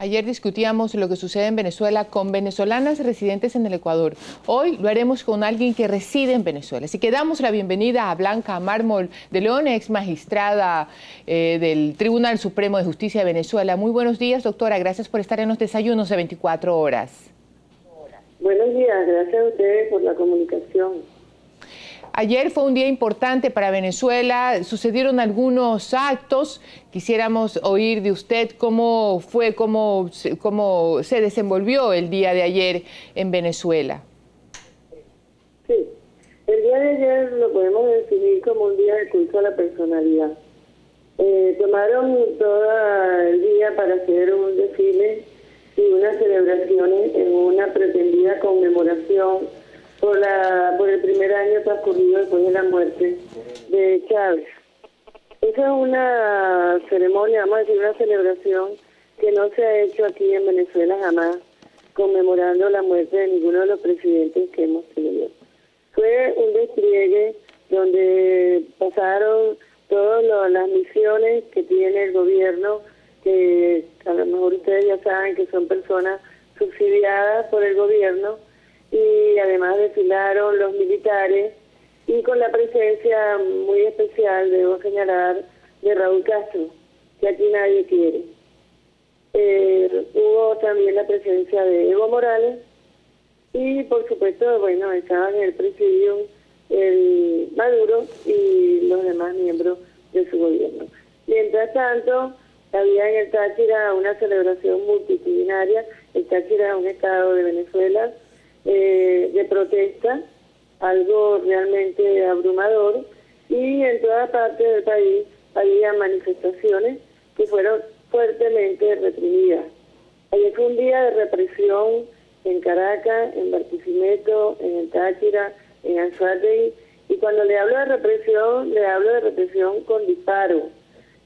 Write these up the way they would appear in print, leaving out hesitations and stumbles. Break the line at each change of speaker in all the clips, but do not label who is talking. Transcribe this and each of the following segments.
Ayer discutíamos lo que sucede en Venezuela con venezolanas residentes en el Ecuador. Hoy lo haremos con alguien que reside en Venezuela. Así que damos la bienvenida a Blanca Mármol de León, ex magistrada del Tribunal Supremo de Justicia de Venezuela. Muy buenos días, doctora. Gracias por estar en los desayunos de 24 horas.
Buenos días, gracias a ustedes por la comunicación.
Ayer fue un día importante para Venezuela, sucedieron algunos actos. Quisiéramos oír de usted cómo fue, cómo se desenvolvió el día de ayer en Venezuela.
Sí, el día de ayer lo podemos definir como un día de culto a la personalidad. Tomaron todo el día para hacer un desfile y unas celebraciones en una pretendida conmemoración por el primer año transcurrido después de la muerte de Chávez. Esa es una ceremonia, vamos a decir, una celebración que no se ha hecho aquí en Venezuela jamás, conmemorando la muerte de ninguno de los presidentes que hemos tenido. Fue un despliegue donde pasaron todas las misiones que tiene el gobierno, que a lo mejor ustedes ya saben que son personas subsidiadas por el gobierno, y además desfilaron los militares y con la presencia muy especial, debo señalar, de Raúl Castro, que aquí nadie quiere. Hubo también la presencia de Evo Morales y por supuesto, bueno, estaban en el presidium el Maduro y los demás miembros de su gobierno. Mientras tanto, había en el Táchira una celebración multitudinaria. El Táchira es un estado de Venezuela de protesta, algo realmente abrumador, y en toda parte del país había manifestaciones que fueron fuertemente reprimidas. Ayer fue un día de represión en Caracas, en Barquisimeto, en el Táchira, en Anzoátegui, y cuando le hablo de represión con disparos,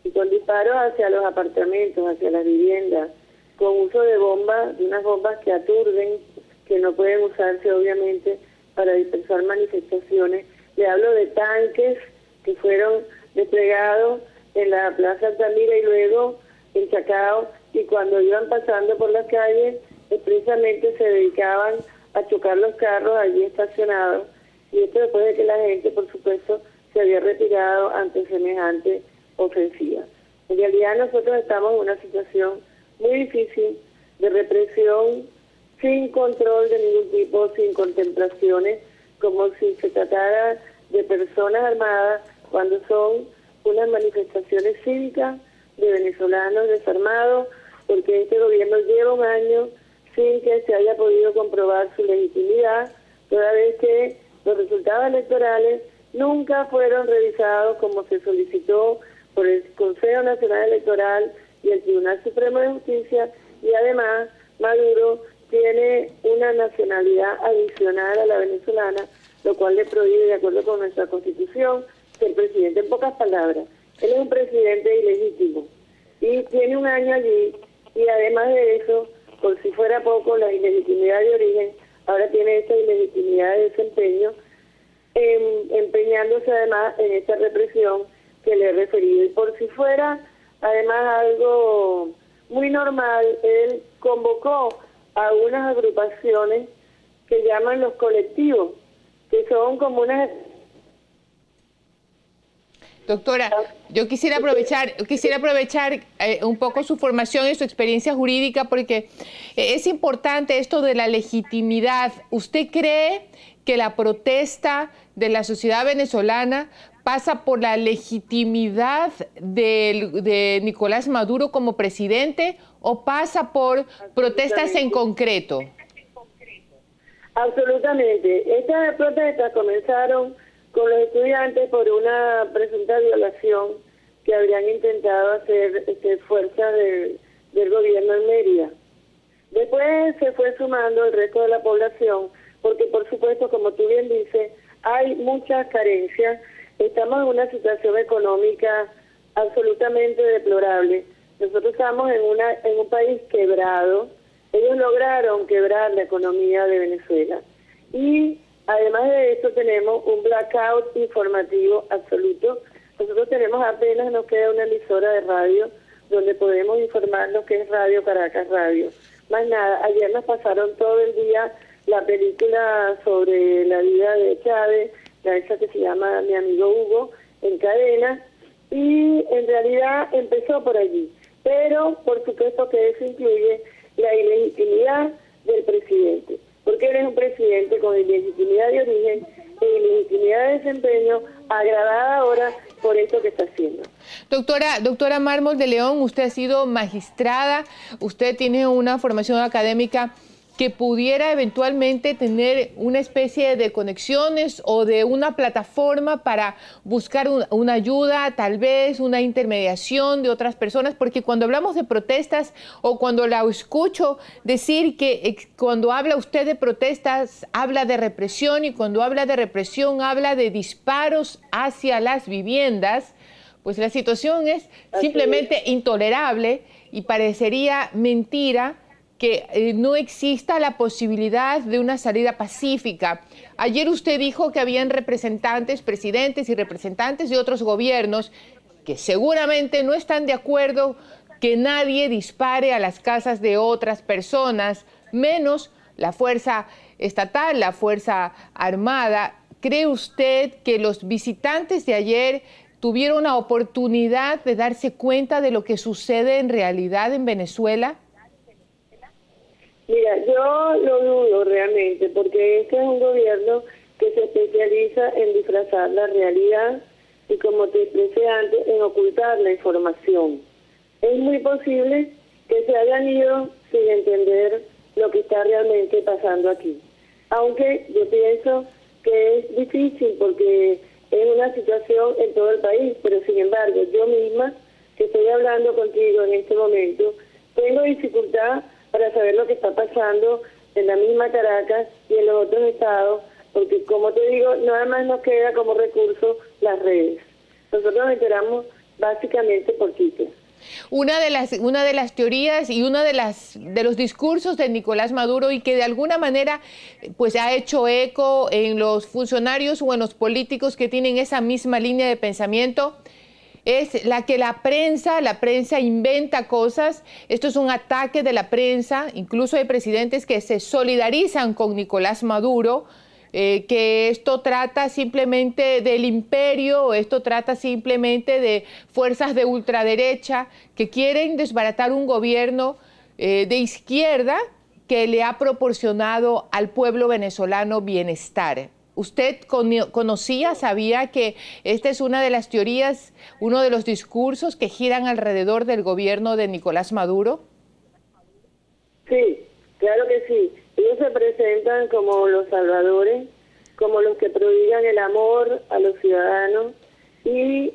y con disparos hacia los apartamentos, hacia las viviendas, con uso de bombas, de unas bombas que aturden, que no pueden usarse obviamente para dispersar manifestaciones. Le hablo de tanques que fueron desplegados en la Plaza Altamira y luego en Chacao, y cuando iban pasando por las calles, expresamente se dedicaban a chocar los carros allí estacionados, y esto después de que la gente, por supuesto, se había retirado ante semejante ofensiva. En realidad nosotros estamos en una situación muy difícil de represión, sin control de ningún tipo, sin contemplaciones, como si se tratara de personas armadas, cuando son unas manifestaciones cívicas de venezolanos desarmados, porque este gobierno lleva un año sin que se haya podido comprobar su legitimidad, toda vez que los resultados electorales nunca fueron revisados como se solicitó por el Consejo Nacional Electoral y el Tribunal Supremo de Justicia, y además Maduro tiene una nacionalidad adicional a la venezolana, lo cual le prohíbe, de acuerdo con nuestra Constitución, ser presidente. En pocas palabras, él es un presidente ilegítimo y tiene un año allí, y además de eso, por si fuera poco, la ilegitimidad de origen, ahora tiene esta ilegitimidad de desempeño, empeñándose además en esta represión que le he referido. Y por si fuera además algo muy normal, él convocó a unas agrupaciones que llaman los colectivos, que son como unas...
Doctora, yo quisiera aprovechar un poco su formación y su experiencia jurídica, porque es importante esto de la legitimidad. ¿Usted cree que la protesta de la sociedad venezolana pasa por la legitimidad de Nicolás Maduro como presidente o pasa por protestas en concreto?
Absolutamente. Estas protestas comenzaron con los estudiantes por una presunta violación que habrían intentado hacer fuerzas del gobierno en Mérida. Después se fue sumando el resto de la población, porque por supuesto, como tú bien dices, hay muchas carencias. Estamos en una situación económica absolutamente deplorable. Nosotros estamos en un país quebrado. Ellos lograron quebrar la economía de Venezuela. Y además de eso tenemos un blackout informativo absoluto. Nosotros tenemos apenas, nos queda una emisora de radio donde podemos informar lo que es Radio Caracas Radio. Más nada, ayer nos pasaron todo el día la película sobre la vida de Chávez, esa que se llama Mi amigo Hugo, en cadena, y en realidad empezó por allí. Pero, por supuesto que eso incluye la ilegitimidad del presidente, porque él es un presidente con ilegitimidad de origen e ilegitimidad de desempeño, agravada ahora por esto que está haciendo.
Doctora Mármol de León, usted ha sido magistrada, usted tiene una formación académica que pudiera eventualmente tener una especie de conexiones o de una plataforma para buscar una ayuda, tal vez una intermediación de otras personas, porque cuando hablamos de protestas o cuando la escucho decir que cuando habla usted de protestas habla de represión y cuando habla de represión habla de disparos hacia las viviendas, pues la situación es simplemente intolerable y parecería mentira que no exista la posibilidad de una salida pacífica. Ayer usted dijo que habían representantes, presidentes y representantes de otros gobiernos que seguramente no están de acuerdo que nadie dispare a las casas de otras personas, menos la fuerza estatal, la fuerza armada. ¿Cree usted que los visitantes de ayer tuvieron la oportunidad de darse cuenta de lo que sucede en realidad en Venezuela?
Mira, yo lo dudo realmente, porque este es un gobierno que se especializa en disfrazar la realidad y, como te expresé antes, en ocultar la información. Es muy posible que se hayan ido sin entender lo que está realmente pasando aquí. Aunque yo pienso que es difícil porque es una situación en todo el país, pero sin embargo, yo misma, que estoy hablando contigo en este momento, tengo dificultad para saber lo que está pasando en la misma Caracas y en los otros estados, porque como te digo, nada más nos queda como recurso las redes. Nosotros nos enteramos básicamente por Twitter.
Una de las teorías y de los discursos de Nicolás Maduro y que de alguna manera pues ha hecho eco en los funcionarios o en los políticos que tienen esa misma línea de pensamiento es la que la prensa inventa cosas. Esto es un ataque de la prensa. Incluso hay presidentes que se solidarizan con Nicolás Maduro, que esto trata simplemente del imperio, esto trata simplemente de fuerzas de ultraderecha que quieren desbaratar un gobierno de izquierda que le ha proporcionado al pueblo venezolano bienestar. ¿Usted conocía, sabía que esta es una de las teorías, uno de los discursos que giran alrededor del gobierno de Nicolás Maduro?
Sí, claro que sí. Ellos se presentan como los salvadores, como los que prodigan el amor a los ciudadanos y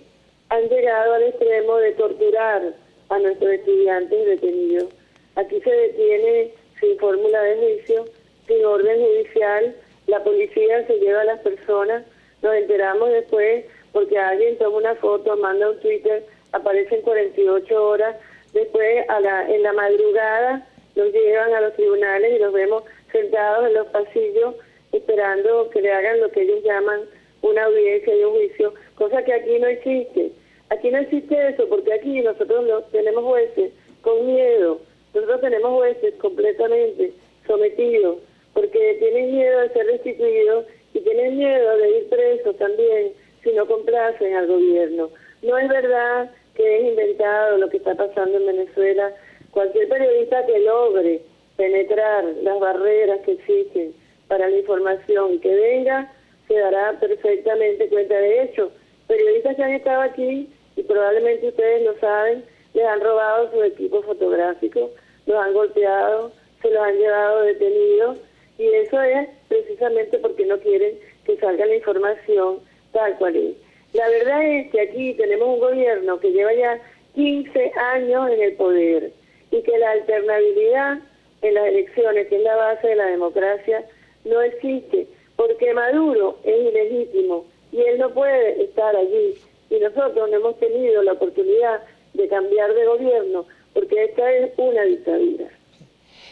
han llegado al extremo de torturar a nuestros estudiantes detenidos. Aquí se detiene sin fórmula de juicio, sin orden judicial. La policía se lleva a las personas, nos enteramos después porque alguien toma una foto, manda un Twitter, aparece en 48 horas, después en la madrugada los llevan a los tribunales y los vemos sentados en los pasillos esperando que le hagan lo que ellos llaman una audiencia y un juicio, cosa que aquí no existe. Aquí no existe eso porque aquí nosotros tenemos jueces con miedo, nosotros tenemos jueces completamente sometidos, porque tienen miedo de ser destituidos y tienen miedo de ir presos también si no complacen al gobierno. No es verdad que es inventado lo que está pasando en Venezuela. Cualquier periodista que logre penetrar las barreras que existen para la información que venga, se dará perfectamente cuenta de hecho. Periodistas que han estado aquí, y probablemente ustedes lo saben, les han robado su equipo fotográfico, los han golpeado, se los han llevado detenidos, y eso es precisamente porque no quieren que salga la información tal cual es. La verdad es que aquí tenemos un gobierno que lleva ya 15 años en el poder y que la alternabilidad en las elecciones, que es la base de la democracia, no existe, porque Maduro es ilegítimo y él no puede estar allí. Y nosotros no hemos tenido la oportunidad de cambiar de gobierno, porque esta es una dictadura.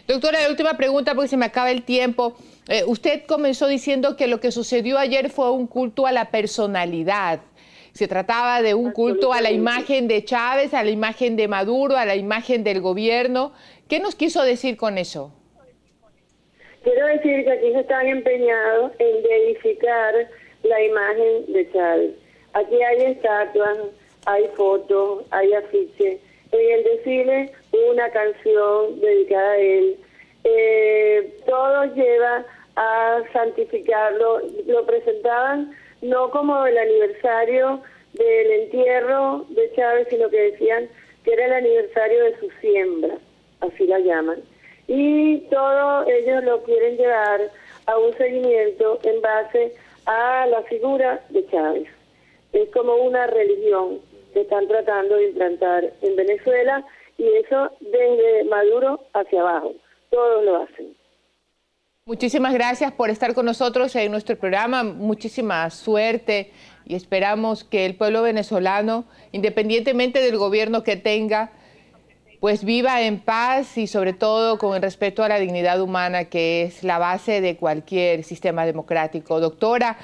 Doctora, la última pregunta porque se me acaba el tiempo. Usted comenzó diciendo que lo que sucedió ayer fue un culto a la personalidad. Se trataba de un culto a la imagen de Chávez, a la imagen de Maduro, a la imagen del gobierno. ¿Qué nos quiso decir con eso?
Quiero decir que aquí se están empeñados en deificar la imagen de Chávez. Aquí hay estatuas, hay fotos, hay afiches. En el desfile hubo una canción dedicada a él. Todo lleva a santificarlo. Lo presentaban no como el aniversario del entierro de Chávez, sino que decían que era el aniversario de su siembra, así la llaman. Y todo ellos lo quieren llevar a un seguimiento en base a la figura de Chávez. Es como una religión que están tratando de implantar en Venezuela, y eso desde Maduro hacia abajo. Todos lo hacen.
Muchísimas gracias por estar con nosotros en nuestro programa. Muchísima suerte y esperamos que el pueblo venezolano, independientemente del gobierno que tenga, pues viva en paz y sobre todo con el respeto a la dignidad humana, que es la base de cualquier sistema democrático. Doctora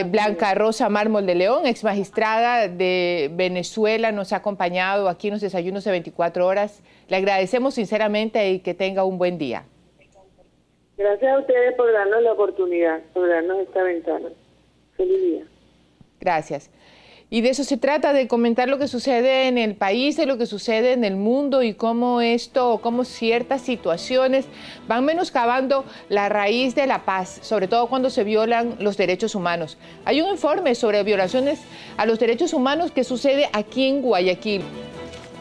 Blanca Rosa Mármol de León, ex magistrada de Venezuela, nos ha acompañado aquí en los desayunos de 24 horas. Le agradecemos sinceramente y que tenga un buen día.
Gracias a ustedes por darnos la oportunidad, por darnos esta ventana. Feliz día.
Gracias. Y de eso se trata, de comentar lo que sucede en el país, de lo que sucede en el mundo y cómo ciertas situaciones van menoscabando la raíz de la paz, sobre todo cuando se violan los derechos humanos. Hay un informe sobre violaciones a los derechos humanos que sucede aquí en Guayaquil.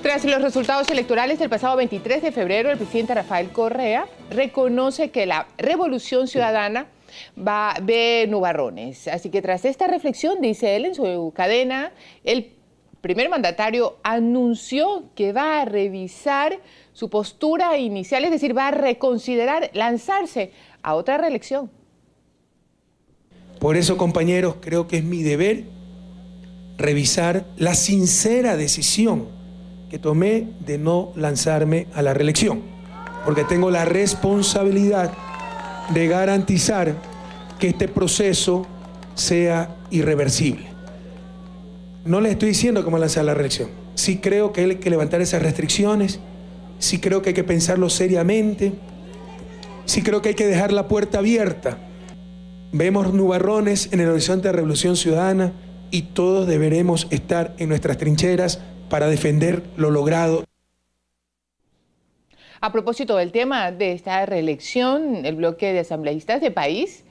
Tras los resultados electorales del pasado 23 de febrero, el presidente Rafael Correa reconoce que la Revolución Ciudadana ve nubarrones. Así que tras esta reflexión, dice él en su cadena, el primer mandatario anunció que va a revisar su postura inicial, es decir, va a reconsiderar lanzarse a otra reelección.
Por eso, compañeros, creo que es mi deber revisar la sincera decisión que tomé de no lanzarme a la reelección, porque tengo la responsabilidad de garantizar que este proceso sea irreversible. No les estoy diciendo que me lanzar a la reelección. Sí creo que hay que levantar esas restricciones, sí creo que hay que pensarlo seriamente, sí creo que hay que dejar la puerta abierta. Vemos nubarrones en el horizonte de Revolución Ciudadana y todos deberemos estar en nuestras trincheras para defender lo logrado.
A propósito del tema de esta reelección, el bloque de asambleístas de país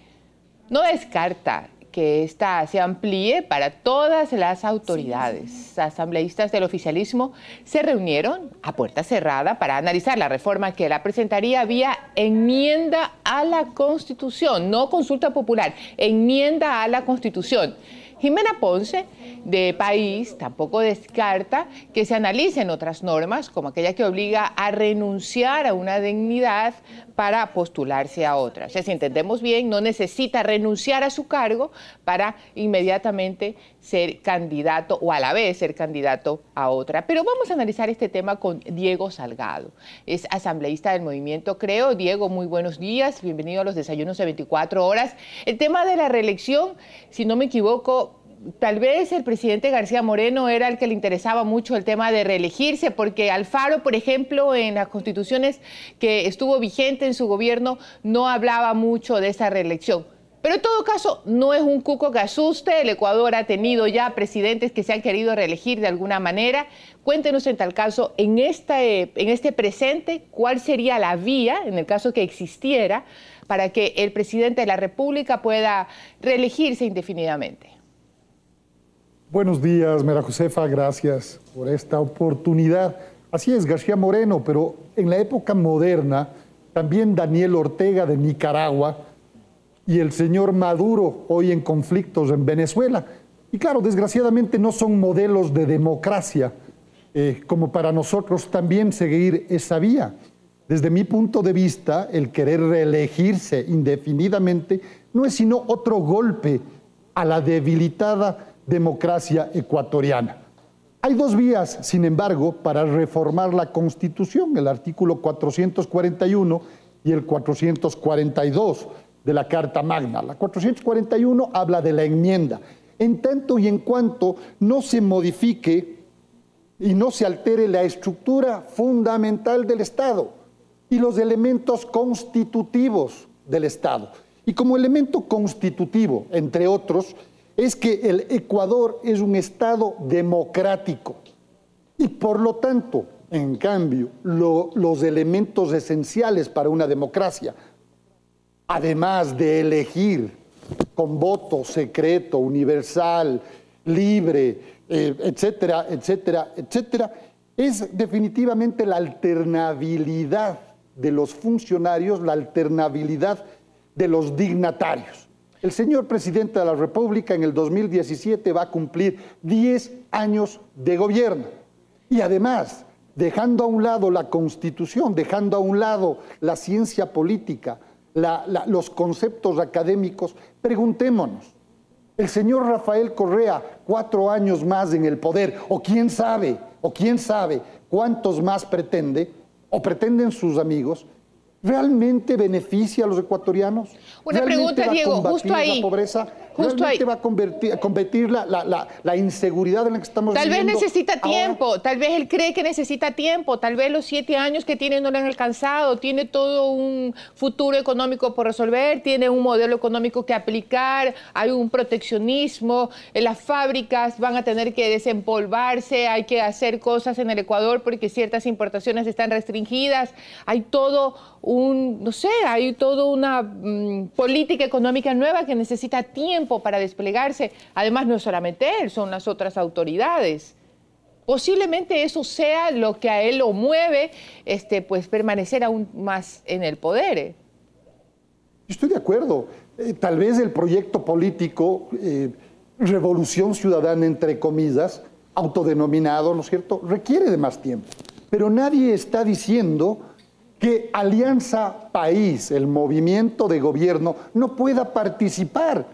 no descarta que esta se amplíe para todas las autoridades. Asambleístas del oficialismo se reunieron a puerta cerrada para analizar la reforma que la presentaría vía enmienda a la Constitución, no consulta popular, enmienda a la Constitución. Jimena Ponce, de País, tampoco descarta que se analicen otras normas, como aquella que obliga a renunciar a una dignidad para postularse a otra. O sea, si entendemos bien, no necesita renunciar a su cargo para inmediatamente ser candidato o a la vez ser candidato a otra. Pero vamos a analizar este tema con Diego Salgado. Es asambleísta del Movimiento Creo. Diego, muy buenos días. Bienvenido a los desayunos de 24 horas. El tema de la reelección, si no me equivoco, tal vez el presidente García Moreno era el que le interesaba mucho el tema de reelegirse, porque Alfaro, por ejemplo, en las constituciones que estuvo vigente en su gobierno, no hablaba mucho de esa reelección. Pero en todo caso, no es un cuco que asuste. El Ecuador ha tenido ya presidentes que se han querido reelegir de alguna manera. Cuéntenos en tal caso, en este presente, ¿cuál sería la vía, en el caso que existiera, para que el presidente de la República pueda reelegirse indefinidamente?
Buenos días, Mera Josefa, gracias por esta oportunidad. Así es, García Moreno, pero en la época moderna, también Daniel Ortega de Nicaragua y el señor Maduro, hoy en conflictos en Venezuela. Y claro, desgraciadamente no son modelos de democracia, como para nosotros también seguir esa vía. Desde mi punto de vista, el querer reelegirse indefinidamente no es sino otro golpe a la debilitada democracia ecuatoriana. Hay dos vías, sin embargo, para reformar la Constitución, el artículo 441 y el 442 de la Carta Magna. La 441 habla de la enmienda. en tanto y en cuanto no se modifique y no se altere la estructura fundamental del Estado y los elementos constitutivos del Estado. Y como elemento constitutivo, entre otros, es que el Ecuador es un Estado democrático y por lo tanto, en cambio, los elementos esenciales para una democracia, además de elegir con voto secreto, universal, libre, etcétera, etcétera, etcétera, es definitivamente la alternabilidad de los funcionarios, la alternabilidad de los dignatarios. El señor presidente de la República en el 2017 va a cumplir 10 años de gobierno y además, dejando a un lado la Constitución, dejando a un lado la ciencia política, los conceptos académicos, preguntémonos, el señor Rafael Correa, 4 años más en el poder, o quién sabe cuántos más pretende, o pretenden sus amigos, ¿realmente beneficia a los ecuatorianos?
Una pregunta, Diego, justo ahí.
¿La pobreza? ¿Realmente va a combatir la inseguridad en la que estamos viviendo?
Tal vez necesita tiempo, tal vez él cree que necesita tiempo, tal vez los 7 años que tiene no le han alcanzado, tiene todo un futuro económico por resolver, tiene un modelo económico que aplicar, hay un proteccionismo, las fábricas van a tener que desempolvarse, hay que hacer cosas en el Ecuador porque ciertas importaciones están restringidas, hay todo hay toda una política económica nueva que necesita tiempo para desplegarse. Además, no es solamente él, son las otras autoridades. Posiblemente eso sea lo que a él lo mueve, pues permanecer aún más en el poder.
Estoy de acuerdo. Tal vez el proyecto político, Revolución Ciudadana, entre comillas, autodenominado, ¿no es cierto?, requiere de más tiempo. Pero nadie está diciendo que Alianza País, el movimiento de gobierno, no pueda participar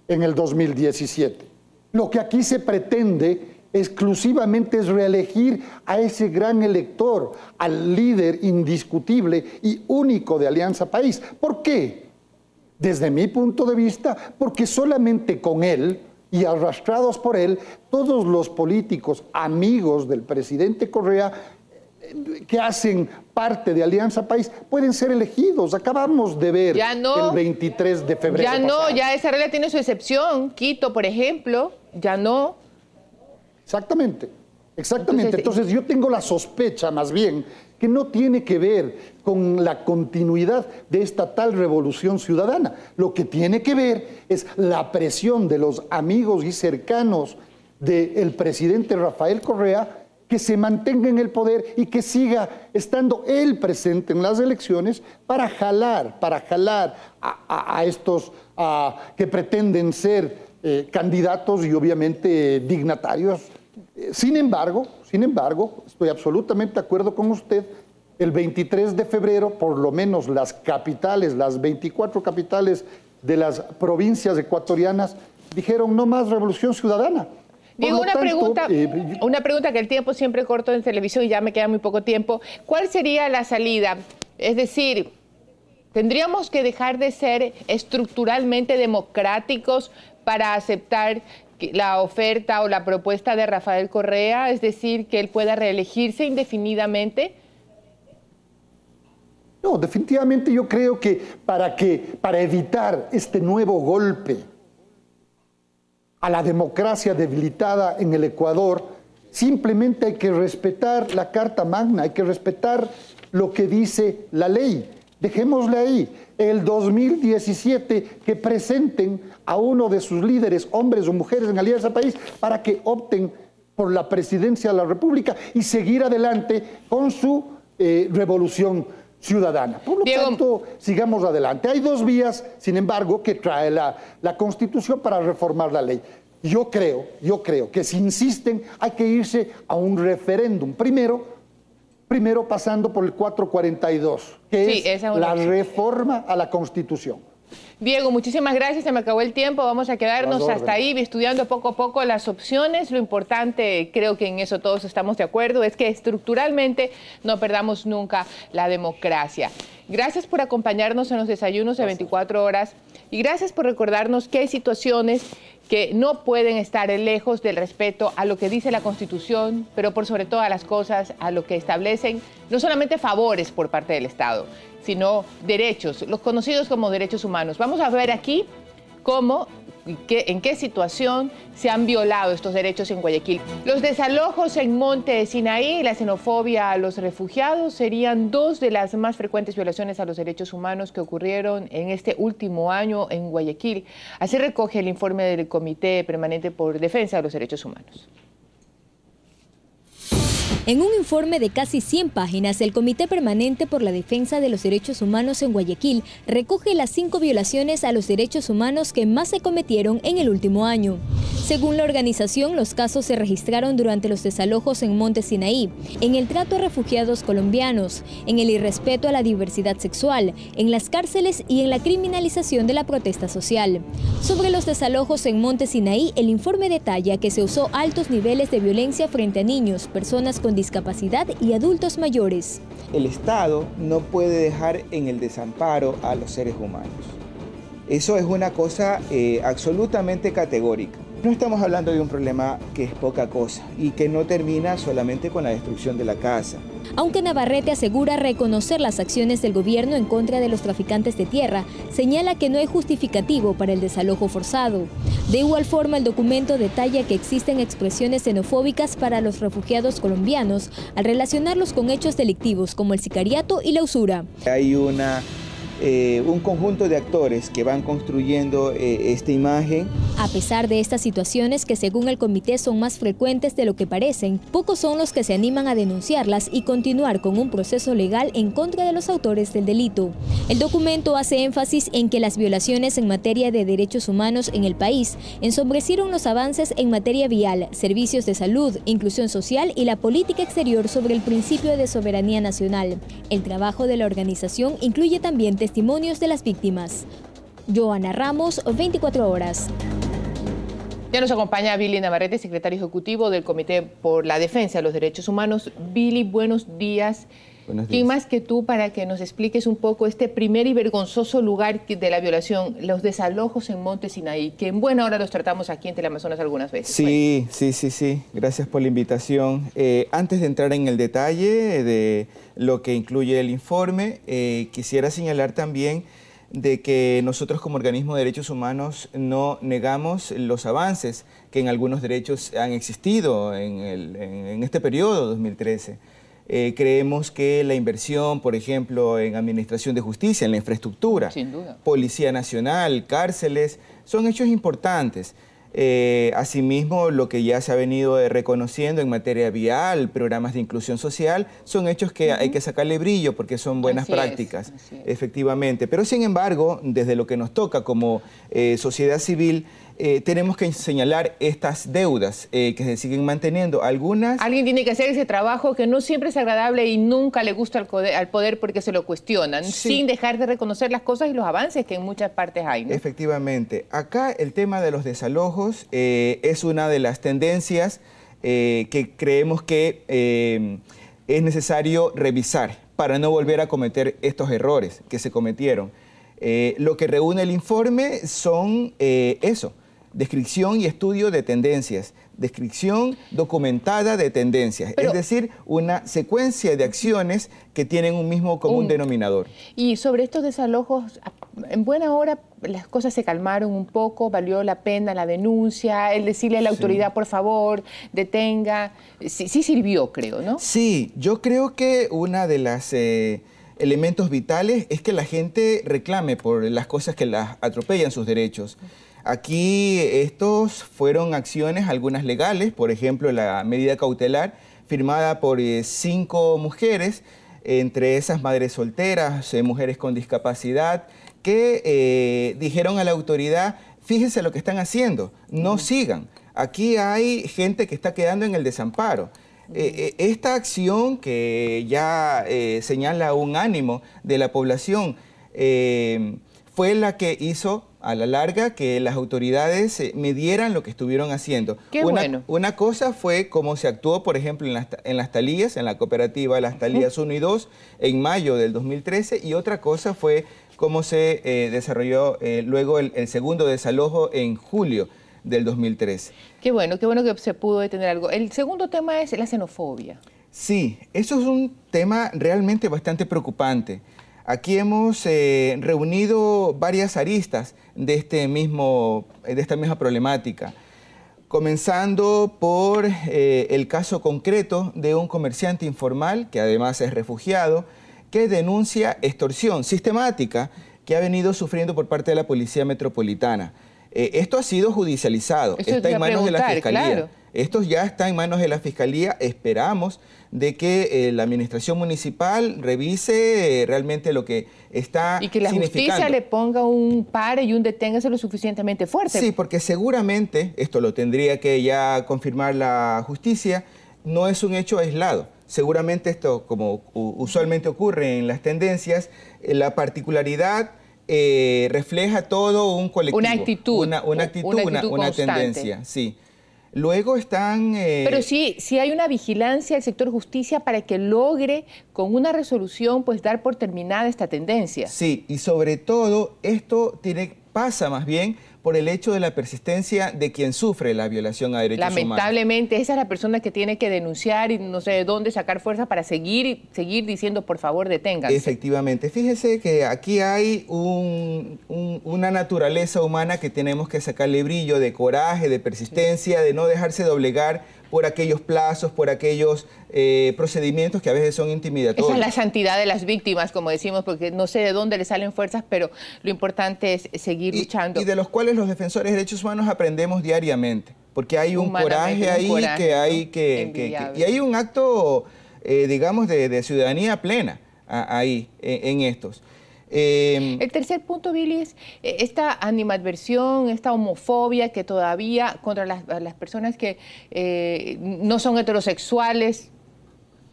en el 2017. Lo que aquí se pretende exclusivamente es reelegir a ese gran elector, al líder indiscutible y único de Alianza País. ¿Por qué? Desde mi punto de vista, porque solamente con él y arrastrados por él, todos los políticos amigos del presidente Correa que hacen parte de Alianza País pueden ser elegidos. Acabamos de ver el 23 de febrero.
Ya no, ya esa regla tiene su excepción. Quito, por ejemplo, ya no.
Exactamente. Entonces yo tengo la sospecha, más bien, que no tiene que ver con la continuidad de esta tal revolución ciudadana. Lo que tiene que ver es la presión de los amigos y cercanos del presidente Rafael Correa que se mantenga en el poder y que siga estando él presente en las elecciones para jalar a estos que pretenden ser candidatos y obviamente dignatarios. Sin embargo, estoy absolutamente de acuerdo con usted, el 23 de febrero, por lo menos las capitales, las 24 capitales de las provincias ecuatorianas, dijeron no más revolución ciudadana.
Digo, una pregunta que el tiempo siempre corto en televisión y ya me queda muy poco tiempo. ¿Cuál sería la salida? Es decir, ¿tendríamos que dejar de ser estructuralmente democráticos para aceptar la oferta o la propuesta de Rafael Correa? Es decir, que él pueda reelegirse indefinidamente.
No, definitivamente yo creo que para evitar este nuevo golpe a la democracia debilitada en el Ecuador, simplemente hay que respetar la Carta Magna, hay que respetar lo que dice la ley. Dejémosle ahí. El 2017 que presenten a uno de sus líderes, hombres o mujeres en Alianza País, para que opten por la presidencia de la República y seguir adelante con su revolución ciudadana. Por lo tanto, sigamos adelante. Hay 2 vías, sin embargo, que trae la Constitución para reformar la ley. Yo creo que si insisten hay que irse a un referéndum. Primero pasando por el 442, que es la reforma a la Constitución.
Diego, muchísimas gracias, se me acabó el tiempo, vamos a quedarnos hasta ahí estudiando poco a poco las opciones. Lo importante, creo que en eso todos estamos de acuerdo, es que estructuralmente no perdamos nunca la democracia. Gracias por acompañarnos en los desayunos de 24 horas y gracias por recordarnos que hay situaciones que no pueden estar lejos del respeto a lo que dice la Constitución, pero por sobre todas las cosas a lo que establecen no solamente favores por parte del Estado, sino derechos, los conocidos como derechos humanos. Vamos a ver aquí en qué situación se han violado estos derechos en Guayaquil. Los desalojos en Monte Sinaí y la xenofobia a los refugiados serían dos de las más frecuentes violaciones a los derechos humanos que ocurrieron en este último año en Guayaquil. Así recoge el informe del Comité Permanente por Defensa de los Derechos Humanos.
En un informe de casi 100 páginas, el Comité Permanente por la Defensa de los Derechos Humanos en Guayaquil recoge las 5 violaciones a los derechos humanos que más se cometieron en el último año. Según la organización, los casos se registraron durante los desalojos en Monte Sinaí, en el trato a refugiados colombianos, en el irrespeto a la diversidad sexual, en las cárceles y en la criminalización de la protesta social. Sobre los desalojos en Monte Sinaí, el informe detalla que se usó altos niveles de violencia frente a niños, personas con discapacidad y adultos mayores.
El Estado no puede dejar en el desamparo a los seres humanos. Eso es una cosa absolutamente categórica. No estamos hablando de un problema que es poca cosa y que no termina solamente con la destrucción de la casa.
Aunque Navarrete asegura reconocer las acciones del gobierno en contra de los traficantes de tierra, señala que no hay justificativo para el desalojo forzado. De igual forma, el documento detalla que existen expresiones xenofóbicas para los refugiados colombianos al relacionarlos con hechos delictivos como el sicariato y la usura.
Hay un conjunto de actores que van construyendo esta imagen.
A pesar de estas situaciones, que según el comité son más frecuentes de lo que parecen, pocos son los que se animan a denunciarlas y continuar con un proceso legal en contra de los autores del delito. El documento hace énfasis en que las violaciones en materia de derechos humanos en el país ensombrecieron los avances en materia vial, servicios de salud, inclusión social y la política exterior sobre el principio de soberanía nacional. El trabajo de la organización incluye también testimonios de las víctimas. Joana Ramos, 24 horas.
Ya nos acompaña Billy Navarrete, secretario ejecutivo del Comité por la Defensa de los Derechos Humanos. Billy, buenos días.
Buenos días.
¿Quién más que tú para que nos expliques un poco este primer y vergonzoso lugar de la violación, los desalojos en Monte Sinaí, que en buena hora los tratamos aquí en Teleamazonas algunas veces?
Sí, sí. Gracias por la invitación. Antes de entrar en el detalle de lo que incluye el informe, quisiera señalar también de que nosotros como organismo de derechos humanos no negamos los avances que en algunos derechos han existido en este periodo 2013. Creemos que la inversión, por ejemplo, en administración de justicia, en la infraestructura,
sin duda,
Policía Nacional, cárceles, son hechos importantes. Asimismo, lo que ya se ha venido reconociendo en materia vial, programas de inclusión social, son hechos que hay que sacarle brillo porque son buenas prácticas, efectivamente. Pero sin embargo, desde lo que nos toca como sociedad civil, tenemos que señalar estas deudas que se siguen manteniendo. Algunas...
Alguien tiene que hacer ese trabajo que no siempre es agradable y nunca le gusta al poder porque se lo cuestionan, sin dejar de reconocer las cosas y los avances que en muchas partes hay, ¿no?
Efectivamente. Acá el tema de los desalojos es una de las tendencias que creemos que es necesario revisar para no volver a cometer estos errores que se cometieron. Lo que reúne el informe son descripción y estudio de tendencias, descripción documentada de tendencias, es decir, una secuencia de acciones que tienen un mismo común denominador.
Y sobre estos desalojos, en buena hora las cosas se calmaron un poco, valió la pena la denuncia, el decirle a la autoridad, por favor, detenga, sí sirvió, creo, ¿no? Sí,
yo creo que una de las elementos vitales es que la gente reclame por las cosas que las atropellan sus derechos. Aquí estos fueron acciones, algunas legales, por ejemplo la medida cautelar firmada por 5 mujeres, entre esas madres solteras, mujeres con discapacidad, que dijeron a la autoridad, fíjense lo que están haciendo, no sigan. Aquí hay gente que está quedando en el desamparo. Esta acción que ya señala un ánimo de la población fue la que hizo a la larga que las autoridades midieran lo que estuvieron haciendo. Una cosa fue cómo se actuó, por ejemplo, en las Talías, en la cooperativa Las Talías 1 y 2, en mayo del 2013, y otra cosa fue cómo se desarrolló luego el segundo desalojo en julio del 2013.
Qué bueno que se pudo detener algo. El segundo tema es la xenofobia.
Sí, eso es un tema realmente bastante preocupante. Aquí hemos reunido varias aristas de esta misma problemática, comenzando por el caso concreto de un comerciante informal, que además es refugiado, que denuncia extorsión sistemática que ha venido sufriendo por parte de la Policía Metropolitana. Esto ha sido judicializado, está en manos de la Fiscalía. Claro. Esto ya está en manos de la Fiscalía. Esperamos de que la Administración Municipal revise realmente lo que está significando. Y que la justicia
le ponga un pare y un deténgase lo suficientemente fuerte.
Sí, porque seguramente, esto lo tendría que ya confirmar la justicia, no es un hecho aislado. Seguramente esto, como usualmente ocurre en las tendencias, la particularidad refleja todo un colectivo.
Una actitud.
Una tendencia, sí. Luego están...
Pero sí hay una vigilancia del sector justicia para que logre con una resolución pues dar por terminada esta tendencia.
Sí, y sobre todo esto pasa más bien por el hecho de la persistencia de quien sufre la violación a derechos humanos.
Lamentablemente, esa es la persona que tiene que denunciar y no sé de dónde sacar fuerza para seguir diciendo, por favor, deténganse.
Efectivamente. Fíjese que aquí hay una naturaleza humana que tenemos que sacarle brillo, de coraje, de persistencia, de no dejarse doblegar por aquellos plazos, por aquellos procedimientos que a veces son intimidatorios.
Esa es la santidad de las víctimas, como decimos, porque no sé de dónde le salen fuerzas, pero lo importante es seguir luchando.
Y de los cuales los defensores de derechos humanos aprendemos diariamente, porque hay un coraje ahí y hay un acto, digamos, de ciudadanía plena ahí, en estos.
El tercer punto, Billy, es esta animadversión, esta homofobia que todavía contra las personas que no son heterosexuales,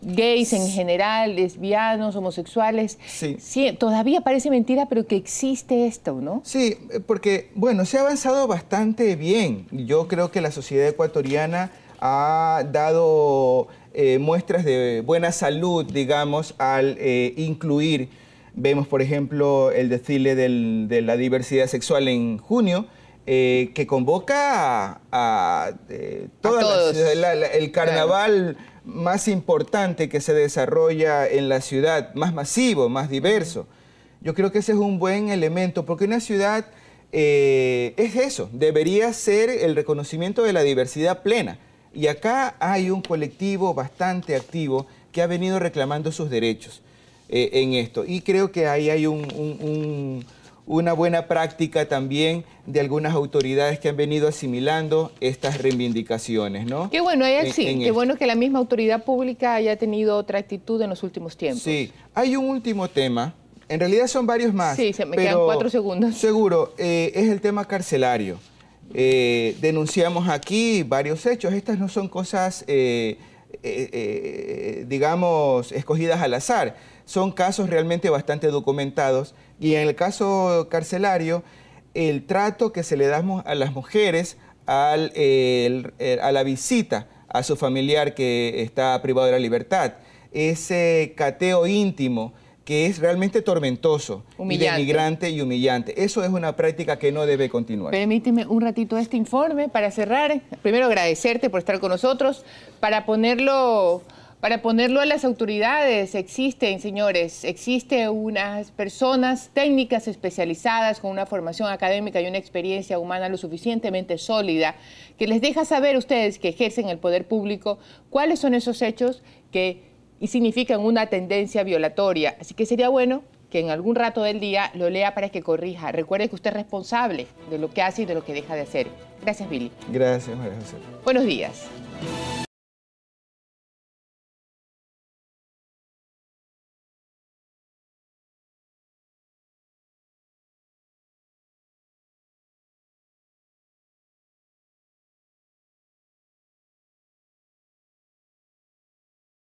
gays en general, lesbianos, homosexuales. Sí, todavía parece mentira, pero que existe esto, ¿no?
Sí, porque, bueno, se ha avanzado bastante bien. Yo creo que la sociedad ecuatoriana ha dado muestras de buena salud, digamos, al incluir. Vemos, por ejemplo, el desfile de la diversidad sexual en junio, que convoca a todos. El carnaval más importante que se desarrolla en la ciudad, más masivo, más diverso. Yo creo que ese es un buen elemento, porque una ciudad es eso, debería ser el reconocimiento de la diversidad plena. Y acá hay un colectivo bastante activo que ha venido reclamando sus derechos en esto. Y creo que ahí hay una buena práctica también de algunas autoridades que han venido asimilando estas reivindicaciones, ¿no?
Qué bueno, qué bueno que la misma autoridad pública haya tenido otra actitud en los últimos tiempos.
Sí, hay un último tema, en realidad son varios más.
Sí, me quedan 4 segundos.
Seguro, es el tema carcelario. Denunciamos aquí varios hechos, estas no son cosas, digamos, escogidas al azar. Son casos realmente bastante documentados y en el caso carcelario, el trato que se le da a las mujeres a la visita a su familiar que está privado de la libertad, ese cateo íntimo que es realmente tormentoso,
humillante.
Y denigrante y humillante. Eso es una práctica que no debe continuar.
Permíteme un ratito este informe para cerrar. Primero agradecerte por estar con nosotros, para ponerlo a las autoridades. Existen, señores, unas personas técnicas especializadas con una formación académica y una experiencia humana lo suficientemente sólida que les deja saber a ustedes que ejercen el poder público cuáles son esos hechos que significan una tendencia violatoria. Así que sería bueno que en algún rato del día lo lea para que corrija. Recuerde que usted es responsable de lo que hace y de lo que deja de hacer. Gracias, Billy.
Gracias, María José.
Buenos días.